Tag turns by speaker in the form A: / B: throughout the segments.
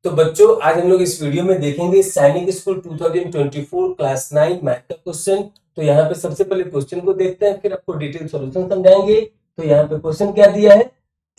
A: तो बच्चों आज हम लोग इस वीडियो में देखेंगे सैनिक स्कूल 2024 क्लास 9 मैथ का क्वेश्चन। तो यहाँ पे सबसे पहले क्वेश्चन को देखते हैं, फिर आपको डिटेल सॉल्यूशन समझाएंगे। तो यहाँ पे क्वेश्चन क्या दिया है,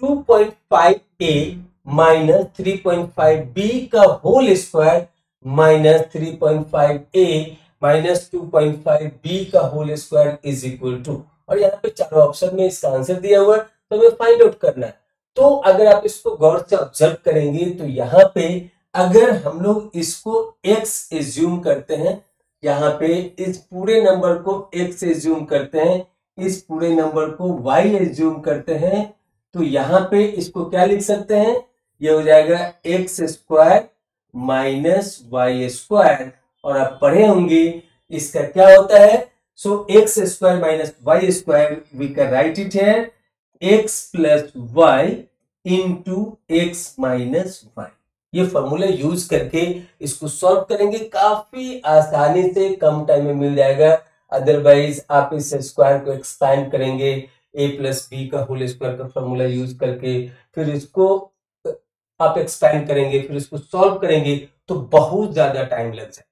A: 2.5a माइनस 3.5b का whole square minus 3.5a minus 2.5b का whole square is equal to, और यहाँ पे चारों ऑप्शन में इसका आंसर दिया हुआ है, तो हमें फाइंड आउट करना है। तो अगर आप इसको गौर से ऑब्जर्व करेंगे तो यहाँ पे अगर हम लोग इसको x एज्यूम करते हैं, यहाँ पे इस पूरे नंबर को x एज्यूम करते हैं, इस पूरे नंबर को y एज्यूम करते हैं, तो यहाँ पे इसको क्या लिख सकते हैं, ये हो जाएगा x square minus y square. और आप पढ़े होंगे इसका क्या होता है, so x square minus y square we can write it here x plus y into x minus y. ये फॉर्मूला यूज करके इसको सॉल्व करेंगे, काफी आसानी से कम टाइम में मिल जाएगा। अदरवाइज आप इस स्क्वायर को एक्सपैंड करेंगे a प्लस बी का होल स्क्वायर का फॉर्मूला यूज करके, फिर इसको आप एक्सपैंड करेंगे, फिर इसको सॉल्व करेंगे तो बहुत ज्यादा टाइम लग जाए।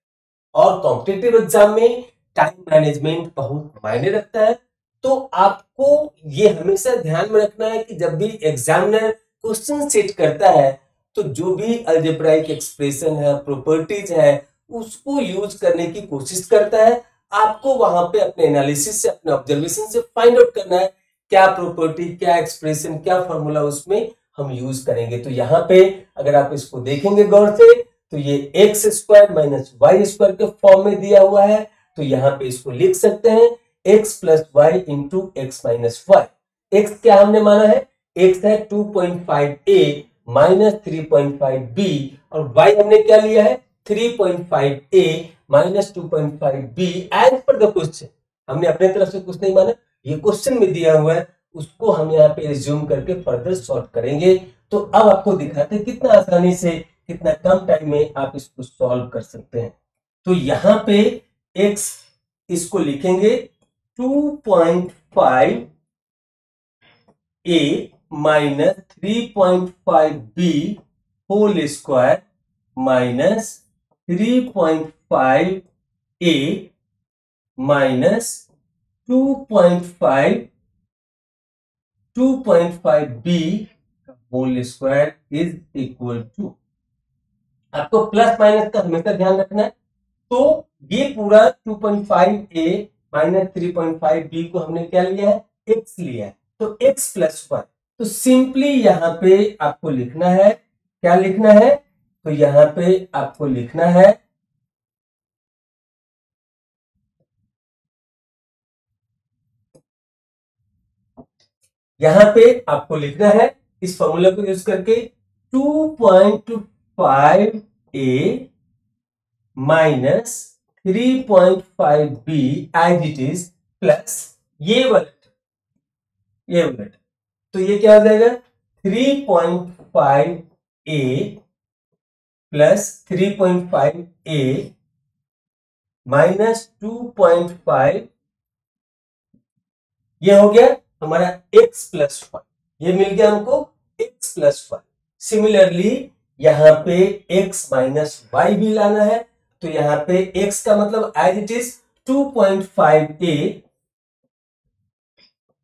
A: और कॉम्पिटिटिव एग्जाम में टाइम मैनेजमेंट बहुत मायने रखता है। तो आपको ये हमेशा ध्यान में रखना है कि जब भी एग्जामिनर क्वेश्चन सेट करता है तो जो भी अलजेब्राइक एक्सप्रेशन है, प्रॉपर्टीज है, उसको यूज करने की कोशिश करता है। आपको वहां पे अपने एनालिसिस से, अपने ऑब्जर्वेशन से फाइंड आउट करना है क्या प्रॉपर्टी, क्या एक्सप्रेशन, क्या फॉर्मूला उसमें हम यूज करेंगे। तो यहाँ पे अगर आप इसको देखेंगे गौर से तो ये x square minus y square के फॉर्म में दिया हुआ है। तो यहाँ पे इसको लिख सकते हैं x plus y into x minus y. X क्या हमने माना है, x है 2.5a माइनस 3.5b, और y हमने क्या लिया है 3.5a minus 2.5b as per the question. हमने अपने तरफ से कुछ नहीं माना, ये क्वेश्चन में दिया हुआ है, उसको हम यहाँ पे एज्यूम करके फर्दर सॉल्व करेंगे। तो अब आपको दिखाते हैं कितना आसानी से, कितना कम टाइम में आप इसको सॉल्व कर सकते हैं। तो यहाँ पे x इसको लिखेंगे 2.5a minus 3.5b whole square minus 3.5a minus 2.5b whole square is equal to, आपको प्लस माइनस का हमेशा ध्यान रखना है। तो ये पूरा 2.5a माइनस 3.5b को हमने क्या लिया है, x लिया है, तो x प्लस 1। तो सिंपली यहाँ पे आपको लिखना है, क्या लिखना है, तो यहाँ पे आपको लिखना है इस फॉर्मूला को यूज करके 2.5a minus 3.5b as it is plus ये उलट, तो ये क्या हो जाएगा 3.5a प्लस 3.5a माइनस 2.5, ये हो गया हमारा x प्लस 1, ये मिल गया हमको x प्लस 1। सिमिलरली यहाँ पे x माइनस वाई भी लाना है, तो यहाँ पे x का मतलब as it is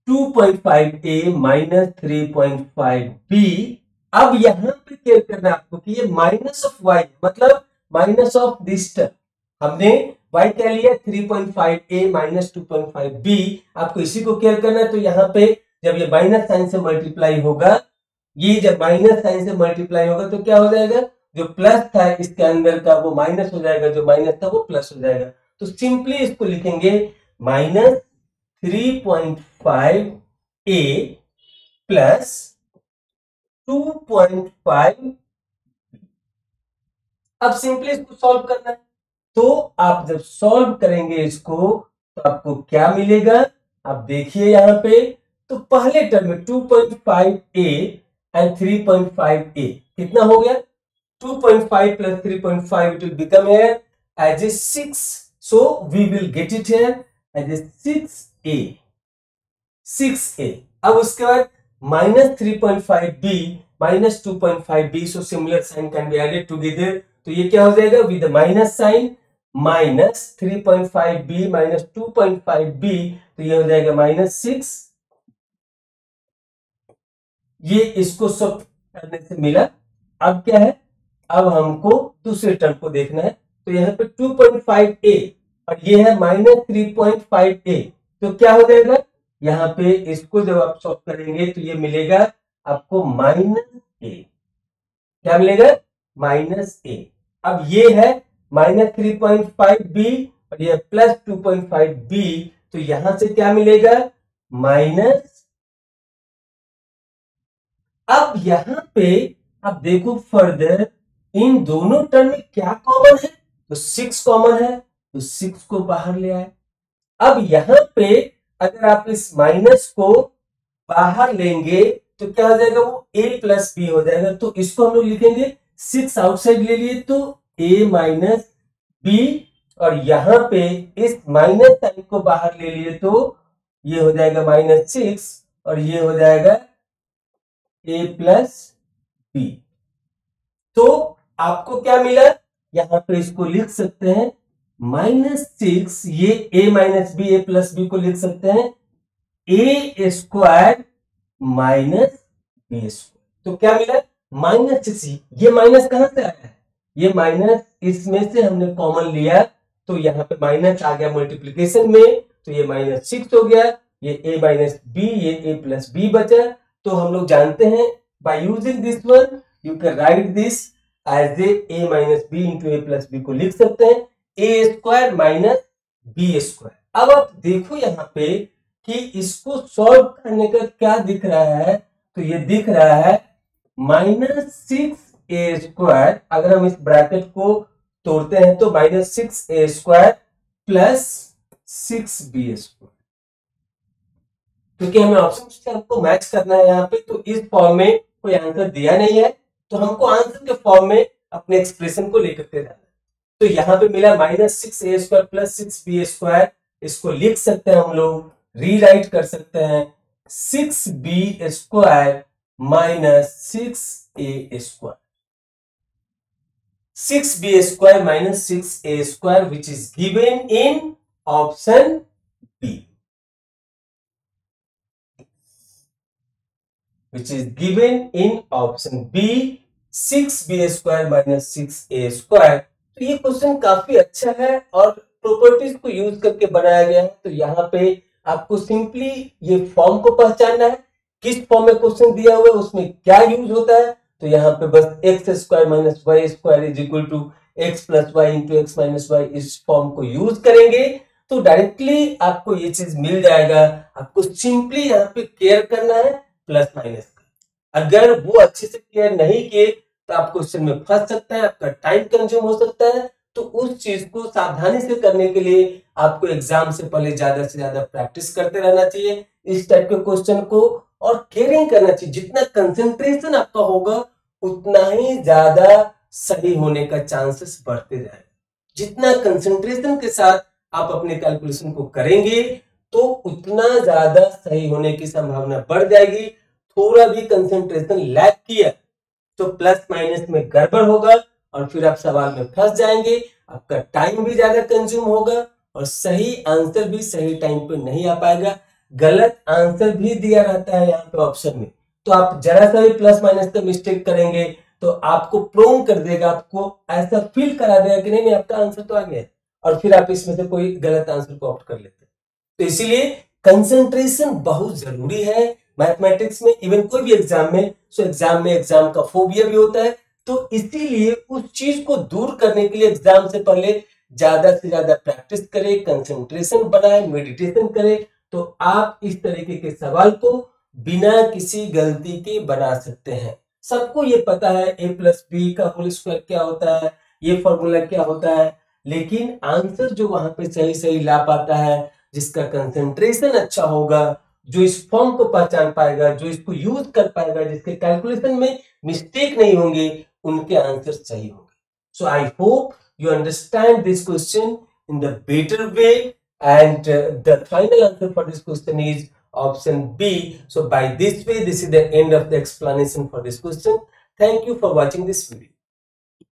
A: 2.5a minus 3.5b। अब यहाँ पे केयर करना है आपको कि ये माइनस ऑफ y मतलब माइनस ऑफ दिस टर्म, हमने y क्या लिया 3.5a माइनस 2.5b, आपको इसी को केयर करना है। तो यहाँ पे जब ये माइनस साइन से मल्टीप्लाई होगा, ये जब माइनस साइन से मल्टीप्लाई होगा तो क्या हो जाएगा, जो प्लस था इसके अंदर का वो माइनस हो जाएगा, जो माइनस था वो प्लस हो जाएगा। तो सिंपली इसको लिखेंगे माइनस 3.5a प्लस 2.5। अब सिंपली इसको सॉल्व करना है, तो आप जब सॉल्व करेंगे इसको तो आपको क्या मिलेगा, आप देखिए यहाँ पे, तो पहले टर्म में 2.5a एंड 3.5a कितना हो गया 2.5 plus 3.5, it will become here as a 6, so we will get it here as a 6a। अब उसके बाद minus 3.5b minus 2.5b, so similar sign can be added together, तो ये क्या हो जाएगा with minus sign, minus 3.5b minus 2.5b, तो ये हो जाएगा -6। ये इसको सब करने से मिला। अब क्या है, अब हमको दूसरे टर्म को देखना है, तो यहाँ पे 2.5a और ये है -3.5a, तो क्या हो जाएगा, यहाँ पे इसको जब आप सॉल्व करेंगे तो ये मिलेगा आपको -a, क्या मिलेगा -a। अब ये है -3.5b और ये +2.5b, तो यहां से क्या मिलेगा माइनस। अब यहां पे आप देखो फर्दर, इन दोनों टर्म में क्या कॉमन है, तो 6 कॉमन है, तो 6 को बाहर ले आए। अब यहां पे अगर आप इस माइनस को बाहर लेंगे तो क्या हो जाएगा, वो a प्लस बी हो जाएगा, तो इसको हम लोग लिखेंगे 6 आउटसाइड ले लिए तो a माइनस बी, और यहां पे इस माइनस साइन को बाहर ले लिए तो ये हो जाएगा -6 और ये हो जाएगा a प्लस बी। तो आपको क्या मिला, यहां पे इसको लिख सकते हैं -6, ये a minus b, a plus b को लिख सकते हैं a square minus b square, तो क्या मिला -6। ये माइनस कहां से आया है, ये माइनस इसमें से हमने कॉमन लिया, तो यहाँ पे माइनस आ गया मल्टीप्लीकेशन में, तो ये -6 हो गया, ये a माइनस बी, ये a प्लस बी बचा। तो हम लोग जानते हैं by using this one you can write this as a minus b into a plus b को लिख सकते हैं a square minus b square. अब आप देखो यहाँ पे कि इसको सॉल्व करने का क्या दिख रहा है, तो ये दिख रहा है -6a स्क्वायर, अगर हम इस ब्रैकेट को तोड़ते हैं तो -6a square plus 6b square, क्योंकि हमें ऑप्शन से हमको मैच करना है यहाँ पे, तो इस फॉर्म में कोई आंसर दिया नहीं है, तो हमको आंसर के फॉर्म में अपने एक्सप्रेशन को लेकर के जाना है। तो यहाँ पे मिला -6a square plus 6b square, इसको लिख सकते हैं हम लोग, रीराइट कर सकते हैं 6b square minus 6a square, 6b square minus 6a square which is given in option B, which is given in option B, 6b square minus 6a square. तो ये क्वेश्चन काफी अच्छा है और प्रॉपर्टीज को यूज करके बनाया गया है। तो यहाँ पे आपको सिंपली ये फॉर्म को पहचानना है, किस फॉर्म में क्वेश्चन दिया हुआ है उसमें क्या यूज होता है। तो यहाँ पे बस x square minus y square is equal to x plus y into x minus y, इस फॉर्म को यूज करेंगे तो डायरेक्टली आपको ये चीज मिल जाएगा। आपको सिंपली यहाँ पे केयर करना है प्लस माइनस का। अगर वो अच्छे से केयर नहीं किए तो आप क्वेश्चन में फंस सकते हैं, आपका टाइम कंज्यूम हो सकता है। तो उस चीज को सावधानी से करने के लिए आपको एग्जाम से पहले ज्यादा से ज्यादा प्रैक्टिस करते रहना चाहिए इस टाइप के क्वेश्चन को, और केयरिंग करना चाहिए। जितना कंसंट्रेशन आपका होगा उतना ही ज्यादा सही होने का चांसेस बढ़ते जाएगा। जितना कंसंट्रेशन के साथ आप अपने कैलकुलेशन को करेंगे तो उतना ज्यादा सही होने की संभावना बढ़ जाएगी। थोड़ा भी कंसंट्रेशन लैग किया तो प्लस माइनस में गड़बड़ होगा और फिर आप सवाल में फंस जाएंगे, आपका टाइम भी ज्यादा कंज्यूम होगा और सही आंसर भी सही टाइम पे नहीं आ पाएगा। गलत आंसर भी दिया रहता है यहाँ पे ऑप्शन में, तो आप जरा सा भी प्लस माइनस का मिस्टेक करेंगे तो आपको प्रोन कर देगा, आपको ऐसा फील करा देगा कि नहीं आपका आंसर तो आ गया, और फिर आप इसमें से कोई गलत आंसर को ऑप्ट कर लेते हैं। तो इसीलिए कंसंट्रेशन बहुत जरूरी है मैथमेटिक्स में, इवन कोई भी एग्जाम में। सो एग्जाम में एग्जाम का फोबिया भी होता है, तो इसीलिए उस चीज को दूर करने के लिए एग्जाम से पहले ज्यादा से ज्यादा प्रैक्टिस करें, कंसंट्रेशन बनाए, मेडिटेशन करें, तो आप इस तरीके के सवाल को बिना किसी गलती के बना सकते हैं। सबको ये पता है a प्लस बी का होल स्क्वायर क्या होता है, ये फॉर्मूला क्या होता है, लेकिन आंसर जो वहां पे सही सही ला पाता है, जिसका कंसंट्रेशन अच्छा होगा, जो इस फॉर्म को पहचान पाएगा, जो इसको यूज कर पाएगा, जिसके कैलकुलेशन में मिस्टेक नहीं होंगे, उनके आंसर सही होंगे। So I hope you understand this question in the better way, and the final answer for this question is option B. So by this way, this is the end of the explanation for this question. Thank you for watching this video.